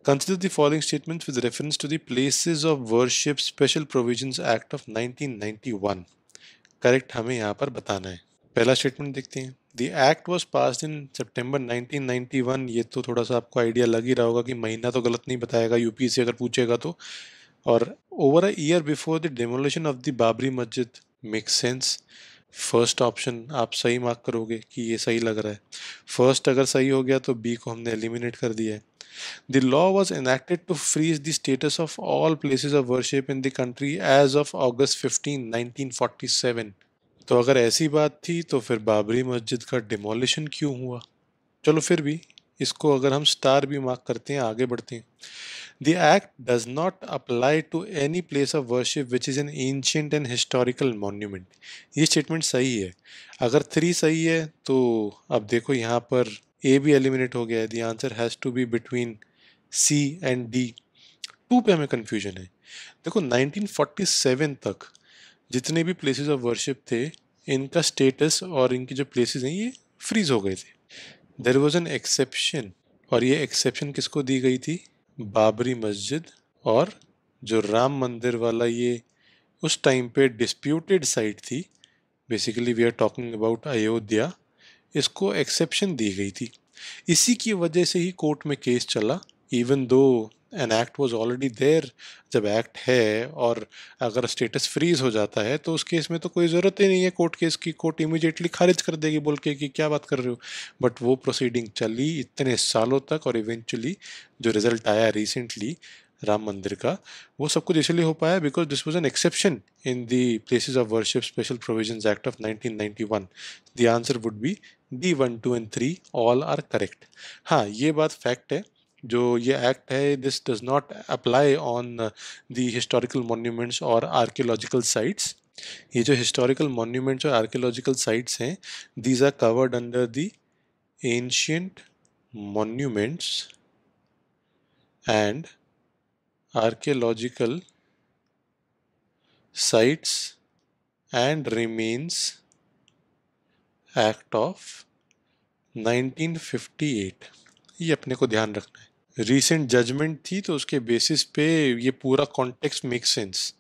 Consider the following statements with reference to the Places of Worship Special Provisions Act of 1991. Correct हमें यहाँ पर बताना है। पहला स्टेटमेंट देखते हैं। The act was passed in September 1991। ये तो थोड़ा सा आपको आइडिया लग ही रहा होगा कि महीना तो गलत नहीं बताएगा यूपीएससी अगर पूछेगा तो। और over a year before the demolition of the Babri Masjid. Make sense. First option आप सही मार्क करोगे कि ये सही लग रहा है। फर्स्ट अगर सही हो गया तो बी को हमने एलिमिनेट कर दिया है। The law was enacted to freeze the status of all places of worship in the country as of August 15, 1947। तो अगर ऐसी बात थी तो फिर बाबरी मस्जिद का डिमोलिशन क्यों हुआ? चलो फिर भी इसको अगर हम स्टार भी मार्क करते हैं, आगे बढ़ते हैं। The act does not apply to any place of worship which is an ancient and historical monument। ये स्टेटमेंट सही है। अगर 3 सही है तो अब देखो यहाँ पर ए भी एलिमिनेट हो गया है। The answer has to be between C and D. 2 पे हमें कंफ्यूजन है। देखो 1947 तक जितने भी प्लेसेस ऑफ वर्शिप थे, इनका स्टेटस और इनकी जो प्लेसेस हैं ये फ्रीज हो गए थे। देयर वाज एन एक्सेप्शन, और ये एक्सेप्शन किसको दी गई थी? बाबरी मस्जिद। और जो राम मंदिर वाला ये उस टाइम पे डिस्प्यूटेड साइट थी, basically we are talking about Ayodhya, इसको एक्सेप्शन दी गई थी। इसी की वजह से ही कोर्ट में केस चला, even though an act was already there. जब एक्ट है और अगर स्टेटस फ्रीज हो जाता है तो उस केस में तो कोई ज़रूरत ही नहीं है कोर्ट केस की। कोर्ट इमीडिएटली खारिज कर देगी बोल के कि क्या बात कर रहे हो। बट वो प्रोसीडिंग चली इतने सालों तक, और इवेंचुअली जो रिजल्ट आया रिसेंटली राम मंदिर का, वो सब कुछ इसलिए हो पाया because this was an exception in the places of worship special provisions act of 1991। The answer would be D 1, 2 and 3 all are correct. हाँ, ये बात फैक्ट है, जो ये एक्ट है this does not apply on the historical monuments और archaeological sites. ये जो हिस्टोरिकल मॉन्यूमेंट्स और आर्कियोलॉजिकल साइट्स हैं, these are covered under the ancient monuments and archaeological sites and remains Act of 1958। ये अपने को ध्यान रखना है। रीसेंट जजमेंट थी तो उसके बेसिस पे ये पूरा कॉन्टेक्स्ट मेक सेंस।